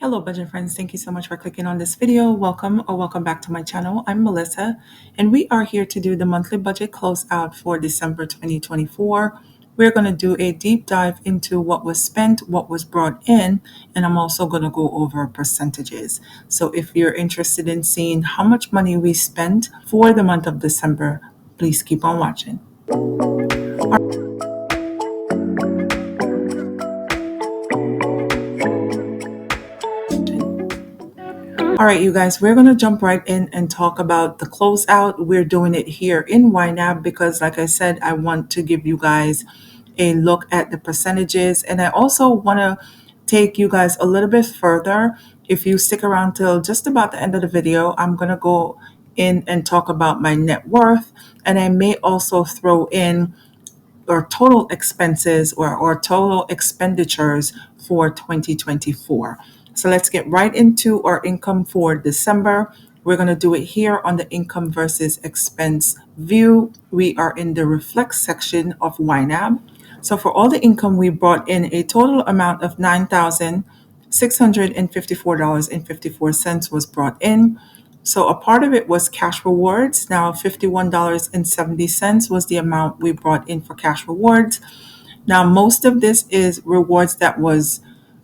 Hello, budget friends. Thank you so much for clicking on this video. Welcome or welcome back to my channel. I'm Melissa, and we are here to do the monthly budget closeout for December 2024. We're going to do a deep dive into what was spent, what was brought in, and I'm also going to go over percentages. So if you're interested in seeing how much money we spent for the month of December, please keep on watching. All right, you guys, we're going to jump right in and talk about the closeout. We're doing it here in YNAB because, like I said, I want to give you guys a look at the percentages. And I also want to take you guys a little bit further. If you stick around till just about the end of the video, I'm going to go in and talk about my net worth. And I may also throw in or total expenses or total expenditures for 2024. So let's get right into our income for December. We're going to do it here on the income versus expense view. We are in the reflect section of YNAB. So for all the income, we brought in a total amount of $9,654.54 was brought in. So a part of it was cash rewards. Now $51.70 was the amount we brought in for cash rewards. Now most of this is rewards that was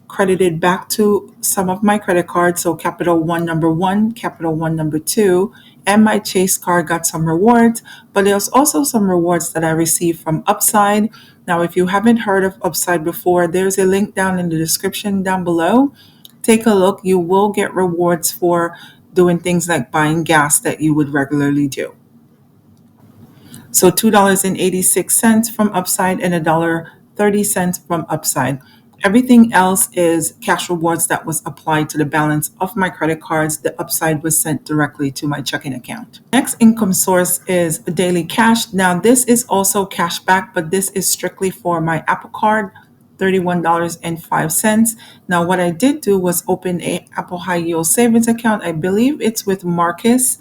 credited back to some of my credit cards. So Capital One number one, Capital One number two, and my Chase card got some rewards, but there's also some rewards that I received from Upside. Now, if you haven't heard of Upside before, there's a link down in the description down below. Take a look. You will get rewards for doing things like buying gas that you would regularly do. So $2.86 from Upside and $1.30 from Upside. Everything else is cash rewards that was applied to the balance of my credit cards. The Upside was sent directly to my checking account. Next income source is daily cash. Now this is also cash back, but this is strictly for my Apple Card. $31.05. Now what I did do was open a Apple High Yield Savings account. I believe it's with Marcus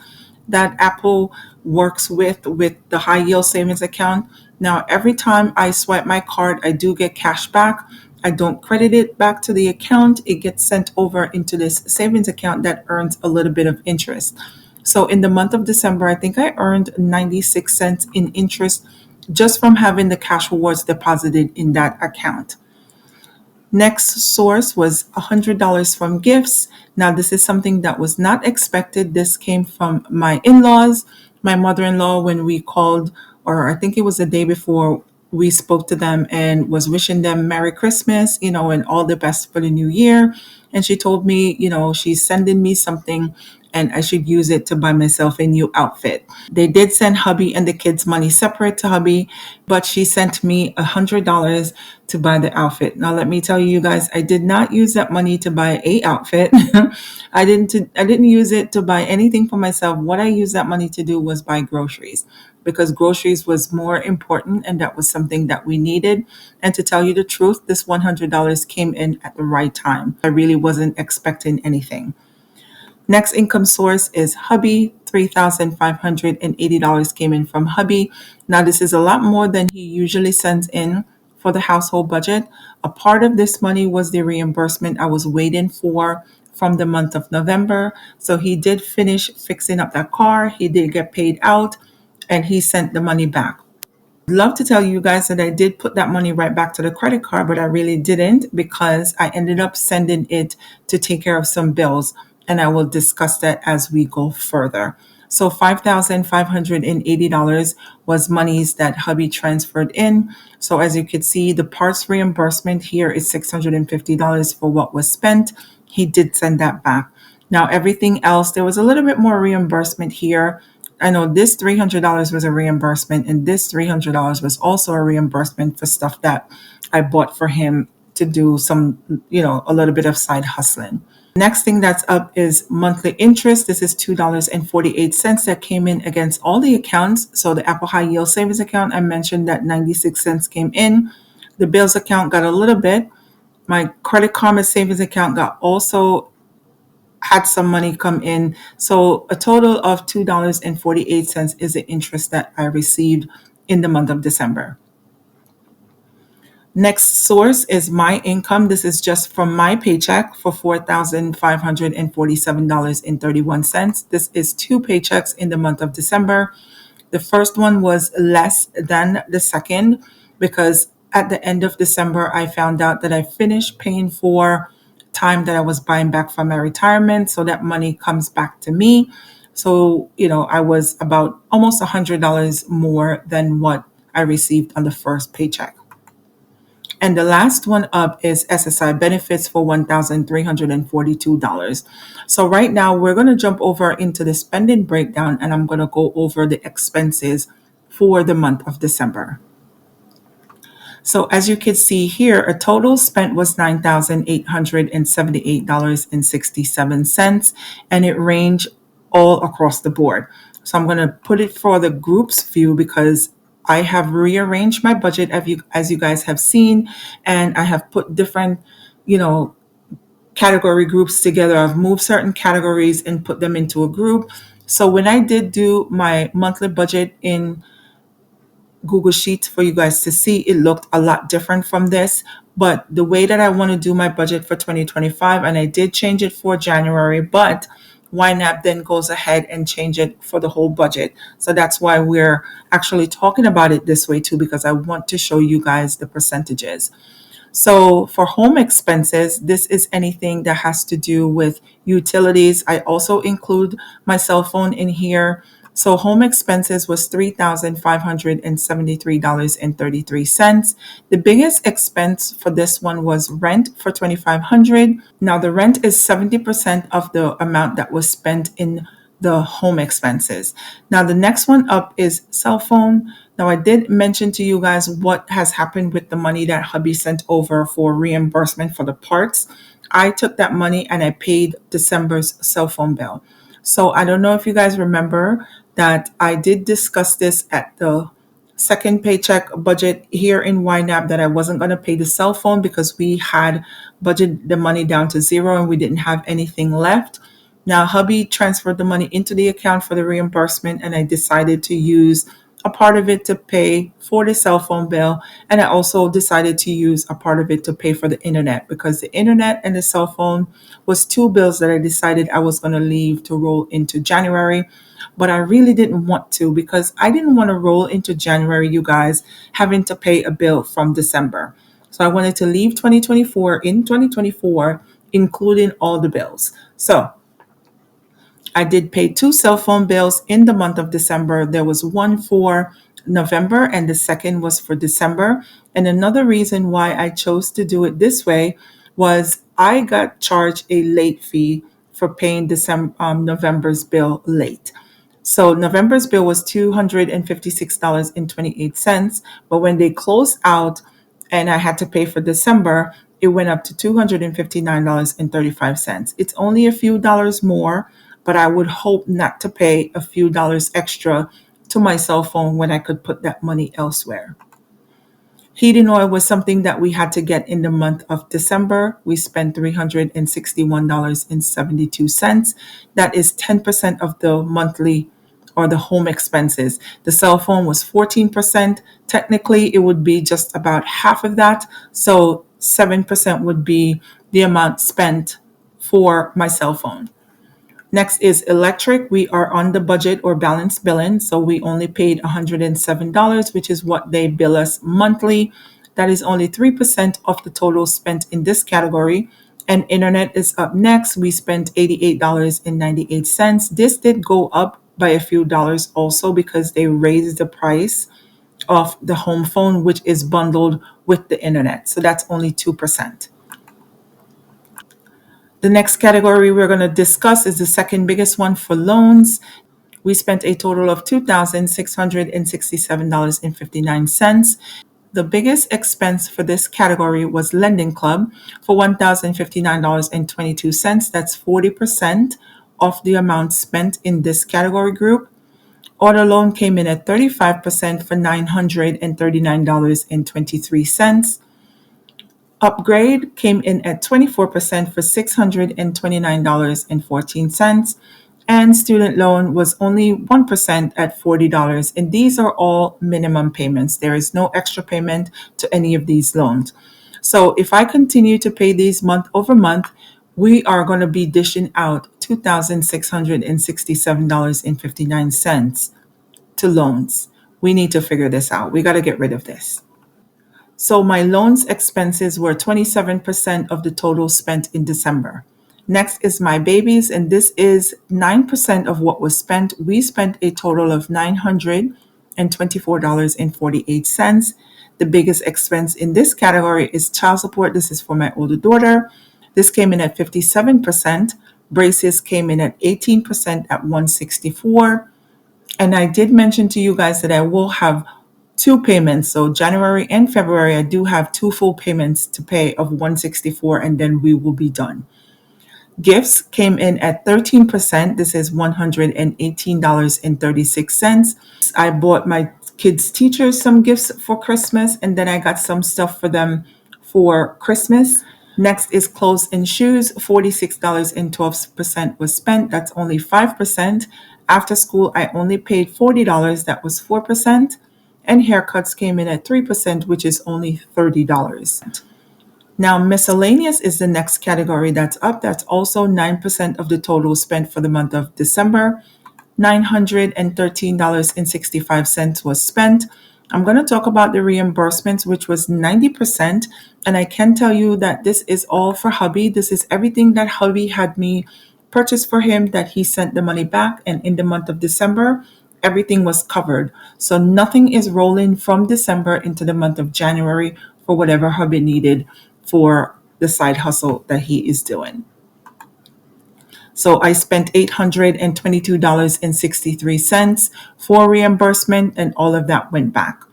that Apple works with the high yield savings account. Now every time I swipe my card, I do get cash back. I don't credit it back to the account. It gets sent over into this savings account that earns a little bit of interest. So in the month of December, I think I earned 96 cents in interest just from having the cash rewards deposited in that account. Next source was $100 from gifts. Now, this is something that was not expected. This came from my in-laws, my mother-in-law, when we called, or I think it was the day before, we spoke to them and was wishing them Merry Christmas, and all the best for the new year. And she told me, she's sending me something and I should use it to buy myself a new outfit. They did send hubby and the kids money separate to hubby, but she sent me $100 to buy the outfit. Now let me tell you guys, I did not use that money to buy a outfit. I didn't use it to buy anything for myself. What I used that money to do was buy groceries, because groceries was more important and that was something that we needed. And to tell you the truth, this $100 came in at the right time. I really wasn't expecting anything. Next income source is hubby. $3,580 came in from hubby. Now this is a lot more than he usually sends in for the household budget. A part of this money was the reimbursement I was waiting for from the month of November. So he did finish fixing up that car. He did get paid out and he sent the money back. Love to tell you guys that I did put that money right back to the credit card, but I really didn't, because I ended up sending it to take care of some bills, and I will discuss that as we go further. So $5,580 was monies that hubby transferred in. So as you can see, the parts reimbursement here is $650 for what was spent. He did send that back. Now everything else, there was a little bit more reimbursement here. I know this $300 was a reimbursement, and this $300 was also a reimbursement for stuff that I bought for him to do some, a little bit of side hustling. Next thing that's up is monthly interest. This is $2.48 that came in against all the accounts. So the Apple High Yield Savings account, I mentioned that 96 cents came in. The bills account got a little bit. My Credit Karma savings account had some money come in. So a total of $2.48 is the interest that I received in the month of December. Next source is my income. This is just from my paycheck for $4,547.31. This is two paychecks in the month of December. The first one was less than the second because at the end of December, I found out that I finished paying for time that I was buying back from my retirement. So that money comes back to me. So, I was about almost $100 more than what I received on the first paycheck. And the last one up is SSI benefits for $1,342. So right now we're going to jump over into the spending breakdown and I'm going to go over the expenses for the month of December. So as you can see here, a total spent was $9,878.67, and it ranged all across the board. So I'm going to put it for the groups view because I have rearranged my budget as you guys have seen, and I have put different, category groups together. I've moved certain categories and put them into a group. So when I did do my monthly budget in Google Sheets for you guys to see, it looked a lot different from this. But the way that I want to do my budget for 2025, and I did change it for January, but YNAB then goes ahead and change it for the whole budget. So that's why we're actually talking about it this way too, because I want to show you guys the percentages. So for home expenses, this is anything that has to do with utilities. I also include my cell phone in here. So home expenses was $3,573.33. The biggest expense for this one was rent for $2,500. Now the rent is 70% of the amount that was spent in the home expenses. Now the next one up is cell phone. Now I did mention to you guys what has happened with the money that hubby sent over for reimbursement for the parts. I took that money and I paid December's cell phone bill. So I don't know if you guys remember that I did discuss this at the second paycheck budget here in YNAB that I wasn't going to pay the cell phone because we had budgeted the money down to zero and we didn't have anything left. Now, hubby transferred the money into the account for the reimbursement, and I decided to use a part of it to pay for the cell phone bill. And I also decided to use a part of it to pay for the internet because the internet and the cell phone was two bills that I decided I was going to leave to roll into January. But I really didn't want to because I didn't want to roll into January, you guys, having to pay a bill from December. So I wanted to leave 2024 in 2024, including all the bills. So I did pay two cell phone bills in the month of December. There was one for November and the second was for December. And another reason why I chose to do it this way was I got charged a late fee for paying November's bill late. So November's bill was $256.28, but when they closed out and I had to pay for December, it went up to $259.35. It's only a few dollars more, but I would hope not to pay a few dollars extra to my cell phone when I could put that money elsewhere. Heating oil was something that we had to get in the month of December. We spent $361.72. That is 10% of the monthly or the home expenses. The cell phone was 14%. Technically, it would be just about half of that. So 7% would be the amount spent for my cell phone. Next is electric. We are on the budget or balance billing, so we only paid $107, which is what they bill us monthly. That is only 3% of the total spent in this category. And internet is up next. We spent $88.98. This did go up by a few dollars also because they raised the price of the home phone, which is bundled with the internet. So that's only 2%. The next category we're going to discuss is the second biggest one for loans. We spent a total of $2,667.59. The biggest expense for this category was Lending Club for $1,059.22. That's 40% of the amount spent in this category group. Auto loan came in at 35% for $939.23. Upgrade came in at 24% for $629.14. And student loan was only 1% at $40. And these are all minimum payments. There is no extra payment to any of these loans. So if I continue to pay these month over month, we are going to be dishing out $2,667.59 to loans. We need to figure this out. We got to get rid of this. So my loans expenses were 27% of the total spent in December. Next is my babies, and this is 9% of what was spent. We spent a total of $924.48. The biggest expense in this category is child support. This is for my older daughter. This came in at 57%. Braces came in at 18% at 164. And I did mention to you guys that I will have two payments. So January and February, I do have two full payments to pay of 164, and then we will be done. Gifts came in at 13%. This is $118.36. I bought my kids' teachers some gifts for Christmas, and then I got some stuff for them for Christmas. Next is clothes and shoes. $46.12 was spent. That's only 5%. After school, I only paid $40. That was 4%. And haircuts came in at 3%, which is only $30. Now, miscellaneous is the next category that's up. That's also 9% of the total spent for the month of December. $913.65 was spent. I'm going to talk about the reimbursements, which was 90%. And I can tell you that this is all for hubby. This is everything that hubby had me purchase for him that he sent the money back. And in the month of December, everything was covered. So nothing is rolling from December into the month of January for whatever hubby needed for the side hustle that he is doing. So I spent $822.63 for reimbursement, and all of that went back.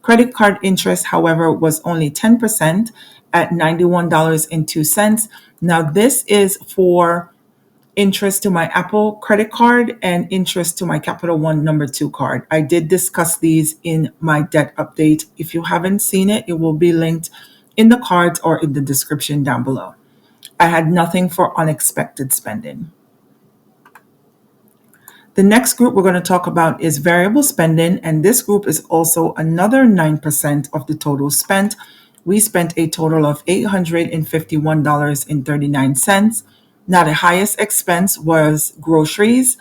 Credit card interest, however, was only 10% at $91.02. Now, this is for interest to my Apple credit card and interest to my Capital One number 2 card. I did discuss these in my debt update. If you haven't seen it, it will be linked in the cards or in the description down below. I had nothing for unexpected spending. The next group we're going to talk about is variable spending, and this group is also another 9% of the total spent. We spent a total of $851.39. Now, the highest expense was groceries.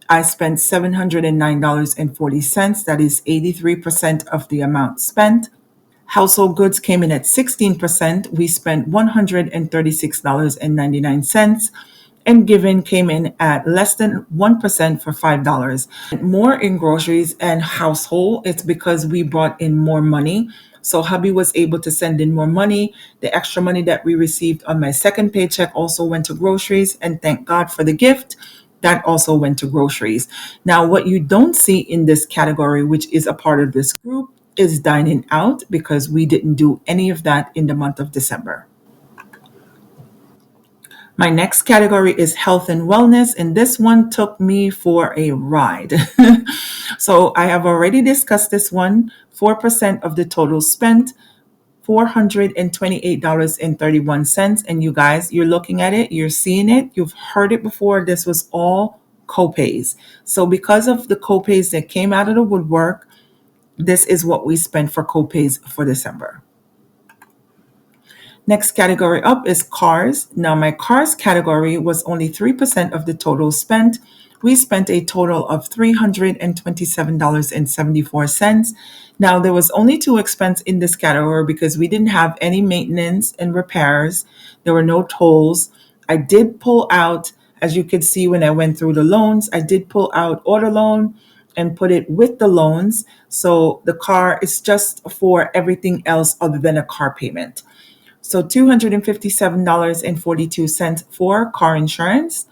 I spent $709.40. That is 83% of the amount spent. Household goods came in at 16%. We spent $136.99. And giving came in at less than 1% for $5. More in groceries and household, it's because we brought in more money. So hubby was able to send in more money. The extra money that we received on my second paycheck also went to groceries. And thank God for the gift. That also went to groceries. Now, what you don't see in this category, which is a part of this group, is dining out, because we didn't do any of that in the month of December. My next category is health and wellness, and this one took me for a ride. So I have already discussed this one. 4% of the total spent, $428.31. And you guys, you're looking at it, you're seeing it, you've heard it before. This was all copays. So because of the copays that came out of the woodwork, this is what we spent for copays for December. Next category up is cars. Now, my cars category was only 3% of the total spent. We spent a total of $327.74. Now, there was only two expenses in this category because we didn't have any maintenance and repairs. There were no tolls. I did pull out, as you could see when I went through the loans, I did pull out auto loan and put it with the loans. So the car is just for everything else other than a car payment. So $257.42 for car insurance.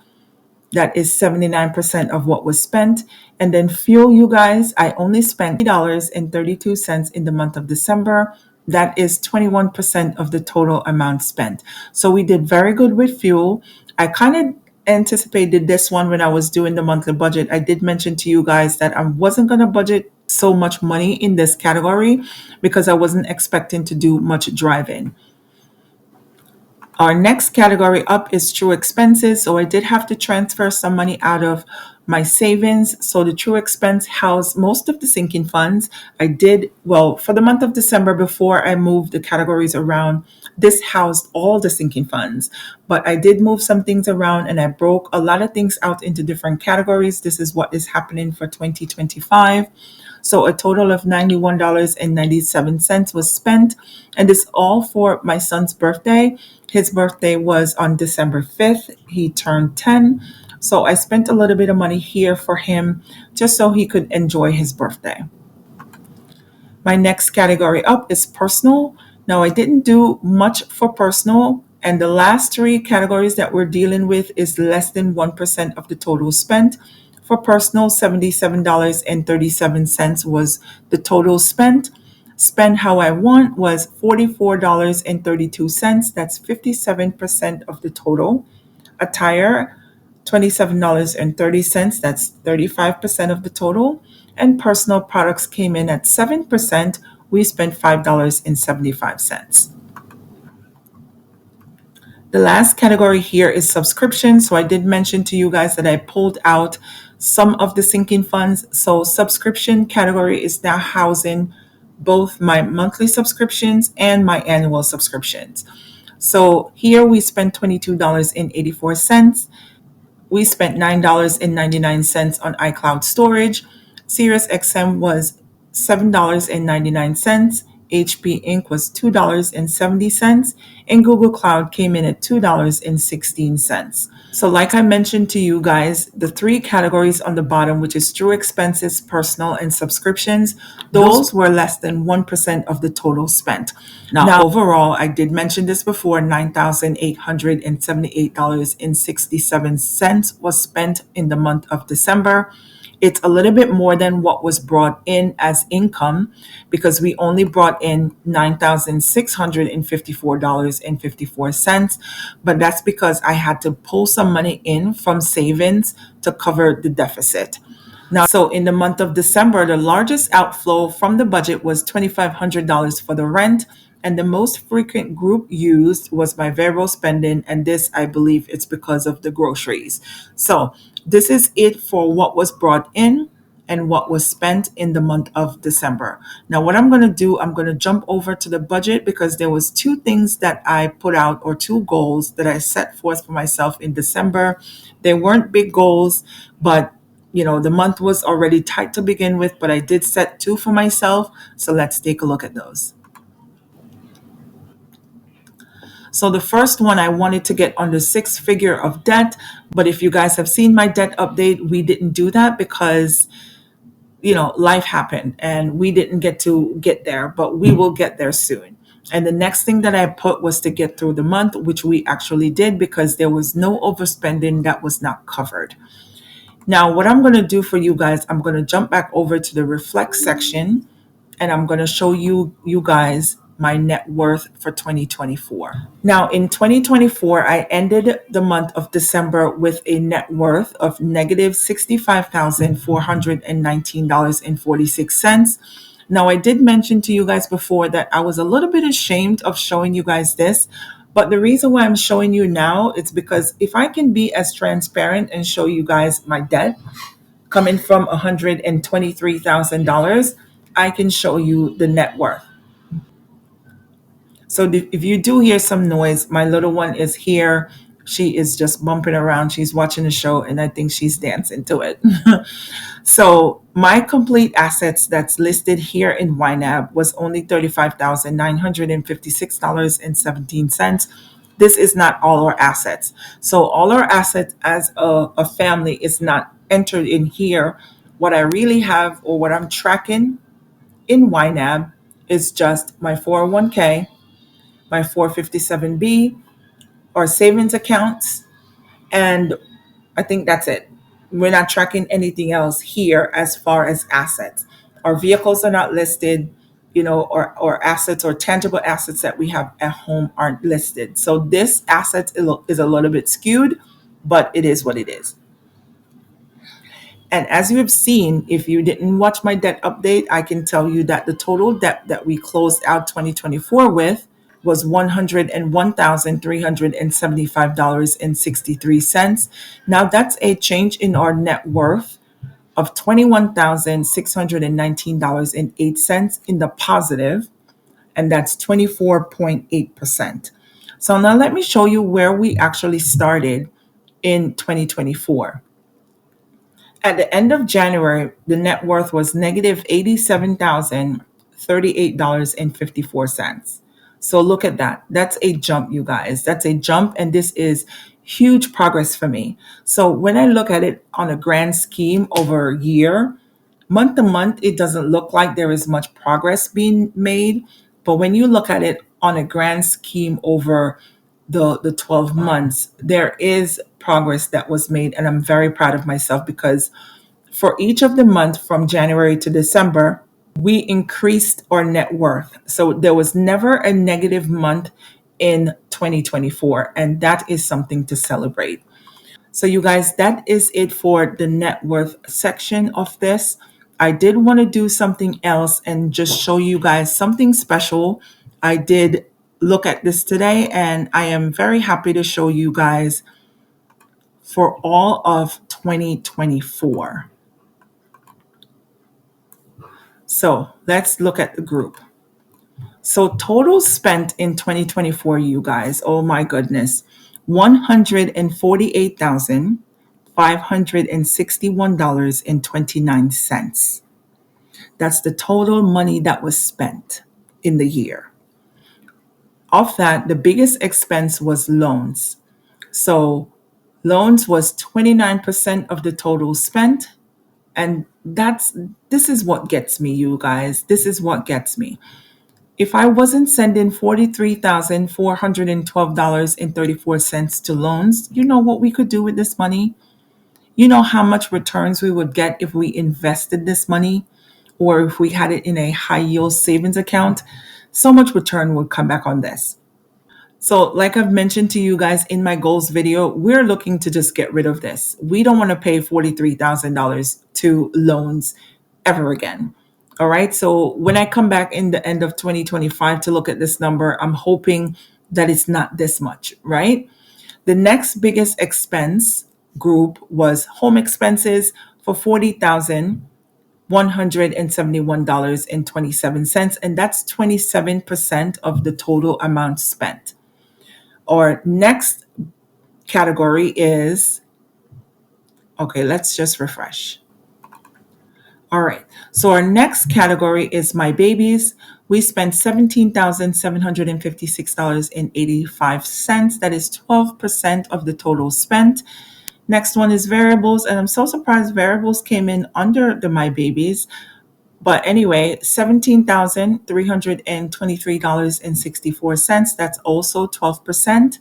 That is 79% of what was spent. And then fuel, you guys, I only spent $3.32 in the month of December. That is 21% of the total amount spent. So we did very good with fuel. I kind of anticipated this one when I was doing the monthly budget. I did mention to you guys that I wasn't going to budget so much money in this category because I wasn't expecting to do much driving. Our next category up is true expenses. So I did have to transfer some money out of my savings. So the true expense housed most of the sinking funds. I did, well, for the month of December before I moved the categories around, this housed all the sinking funds. But I did move some things around and I broke a lot of things out into different categories. This is what is happening for 2025. So a total of $91.97 was spent. And this all for my son's birthday. His birthday was on December 5th. He turned 10. So I spent a little bit of money here for him just so he could enjoy his birthday. My next category up is personal. Now, I didn't do much for personal, and the last three categories that we're dealing with is less than 1% of the total spent. For personal, $77.37 was the total spent. Spend how I want was $44.32. That's 57% of the total. Attire, $27.30. That's 35% of the total. And personal products came in at 7%. We spent $5.75. The last category here is subscription. So I did mention to you guys that I pulled out some of the sinking funds. So subscription category is now housing both my monthly subscriptions and my annual subscriptions. So here we spent $22.84. We spent $9.99 on iCloud storage. SiriusXM was $7.99. HP Inc. was $2.70, and Google Cloud came in at $2.16. So, like I mentioned to you guys, the three categories on the bottom, which is true expenses, personal, and subscriptions, those were less than 1% of the total spent. Now, overall, I did mention this before, $9,878.67 was spent in the month of December. It's a little bit more than what was brought in as income because we only brought in $9,654.54. But that's because I had to pull some money in from savings to cover the deficit. Now, so in the month of December, the largest outflow from the budget was $2,500 for the rent. And the most frequent group used was my variable spending. And this, I believe, it's because of the groceries. So this is it for what was brought in and what was spent in the month of December. Now, what I'm going to do, I'm going to jump over to the budget because there was two things that I put out or two goals that I set forth for myself in December. They weren't big goals, but the month was already tight to begin with, but I did set two for myself. So let's take a look at those. So the first one, I wanted to get under 6 figure of debt. But if you guys have seen my debt update, we didn't do that because, life happened and we didn't get there, but we will get there soon. And the next thing that I put was to get through the month, which we actually did because there was no overspending that was not covered. Now, what I'm going to do for you guys, I'm going to jump back over to the reflect section and I'm going to show you guys my net worth for 2024. Now, in 2024, I ended the month of December with a net worth of negative $65,419.46. Now, I did mention to you guys before that I was a little bit ashamed of showing you guys this, but the reason why I'm showing you now is because if I can be as transparent and show you guys my debt coming from $123,000, I can show you the net worth. So if you do hear some noise, my little one is here. She is just bumping around. She's watching the show and I think she's dancing to it. So my complete assets that's listed here in YNAB was only $35,956.17. This is not all our assets. So all our assets as a family is not entered in here. What I really have or what I'm tracking in YNAB is just my 401k, my 457B, or savings accounts, and I think that's it. We're not tracking anything else here as far as assets. Our vehicles are not listed, or assets or tangible assets that we have at home aren't listed. So this asset is a little bit skewed, but it is what it is. And as you have seen, if you didn't watch my debt update, I can tell you that the total debt that we closed out 2024 with was $101,375.63. Now that's a change in our net worth of $21,619.08 in the positive, and that's 24.8%. So now let me show you where we actually started in 2024. At the end of January, the net worth was negative $87,038.54. So look at that. That's a jump, you guys. That's a jump, and this is huge progress for me. So when I look at it on a grand scheme over a year, month to month, it doesn't look like there is much progress being made. But when you look at it on a grand scheme over the 12 months, there is progress that was made. And I'm very proud of myself because for each of the month from January to December, we increased our net worth. So there was never a negative month in 2024. And that is something to celebrate. So, you guys, that is it for the net worth section of this. I did want to do something else and just show you guys something special. I did look at this today and I am very happy to show you guys for all of 2024. So let's look at the group. So total spent in 2024, you guys, oh my goodness, $148,561.29. That's the total money that was spent in the year. Of that, the biggest expense was loans. So loans was 29% of the total spent. And this is what gets me, you guys. This is what gets me. If I wasn't sending $43,412.34 to loans, you know what we could do with this money? You know how much returns we would get if we invested this money or if we had it in a high yield savings account? So much return would come back on this. So, like I've mentioned to you guys in my goals video, we're looking to just get rid of this. We don't want to pay $43,000 to loans ever again. All right. So, when I come back in the end of 2025 to look at this number, I'm hoping that it's not this much, right? The next biggest expense group was home expenses for $40,171.27. And that's 27% of the total amount spent. Our next category is, okay, let's just refresh. All right. So our next category is my babies. We spent $17,756.85. That is 12% of the total spent. Next one is variables. And I'm so surprised variables came in under the my babies. But anyway, $17,323.64. That's also 12%.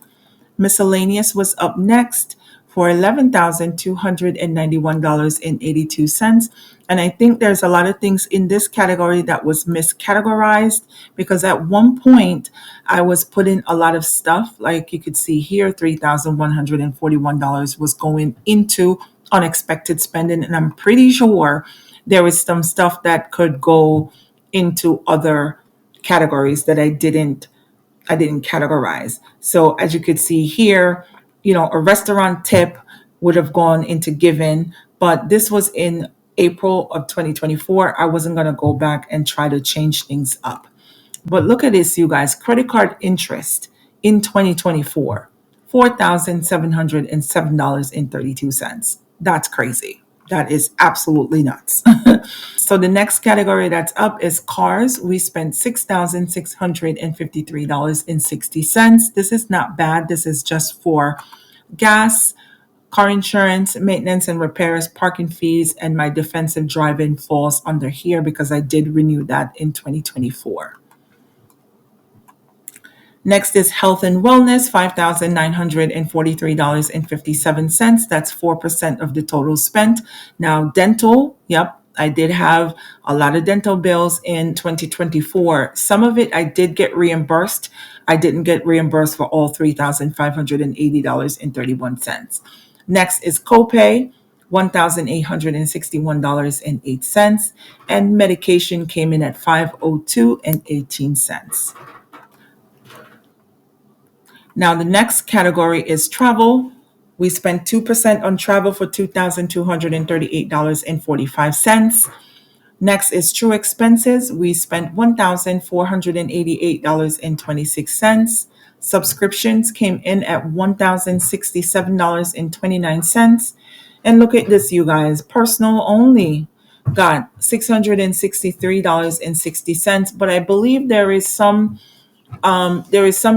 Miscellaneous was up next for $11,291.82. And I think there's a lot of things in this category that was miscategorized because at one point I was putting a lot of stuff, like you could see here, $3,141 was going into unexpected spending. And I'm pretty sure there was some stuff that could go into other categories that I didn't categorize. So as you could see here, a restaurant tip would have gone into given, but this was in April of 2024. I wasn't going to go back and try to change things up. But look at this, you guys. Credit card interest in 2024, $4,707.32. That's crazy. That is absolutely nuts. So the next category that's up is cars. We spent $6,653.60. This is not bad. This is just for gas, car insurance, maintenance and repairs, parking fees, and my defensive driving falls under here because I did renew that in 2024. Next is health and wellness, $5,943.57. That's 4% of the total spent. Now, dental, yep, I did have a lot of dental bills in 2024. Some of it I did get reimbursed. I didn't get reimbursed for all $3,580.31. Next is copay, $1,861.08. And medication came in at $502.18. Now, the next category is travel. We spent 2% on travel for $2,238.45. Next is true expenses. We spent $1,488.26. Subscriptions came in at $1,067.29. And look at this, you guys, personal only got $663.60. But I believe there is some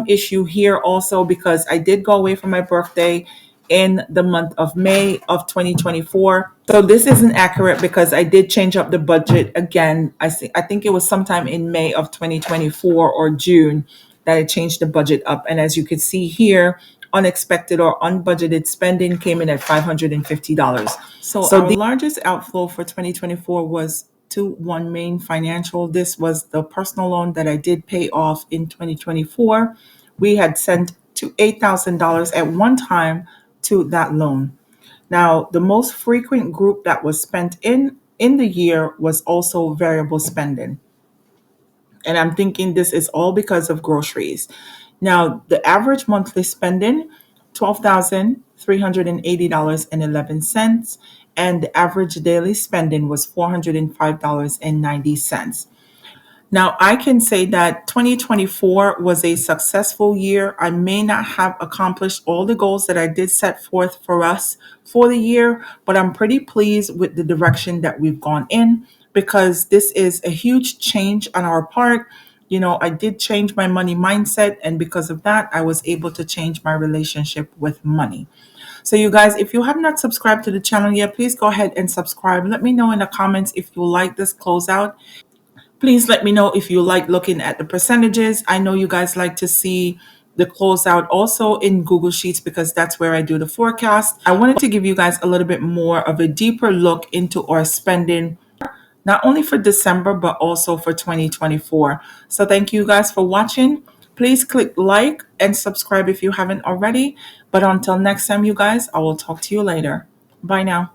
issue here also because I did go away for my birthday in the month of May of 2024. So this isn't accurate because I did change up the budget again. I think it was sometime in May of 2024 or June that I changed the budget up. And as you can see here, unexpected or unbudgeted spending came in at $550. So the largest outflow for 2024 was to One Main Financial. This was the personal loan that I did pay off in 2024. We had sent to $8,000 at one time to that loan. Now, the most frequent group that was spent in the year was also variable spending. And I'm thinking this is all because of groceries. Now, the average monthly spending, $12,380.11, and the average daily spending was $405.90. Now, I can say that 2024 was a successful year. I may not have accomplished all the goals that I did set forth for us for the year, but I'm pretty pleased with the direction that we've gone in because this is a huge change on our part. I did change my money mindset, and because of that, I was able to change my relationship with money. So, you guys, if you have not subscribed to the channel yet, please go ahead and subscribe. Let me know in the comments if you like this closeout. Please let me know if you like looking at the percentages. I know you guys like to see the closeout also in Google Sheets because that's where I do the forecast. I wanted to give you guys a little bit more of a deeper look into our spending, not only for December, but also for 2024. So thank you guys for watching. Please click like and subscribe if you haven't already. But until next time, you guys, I will talk to you later. Bye now.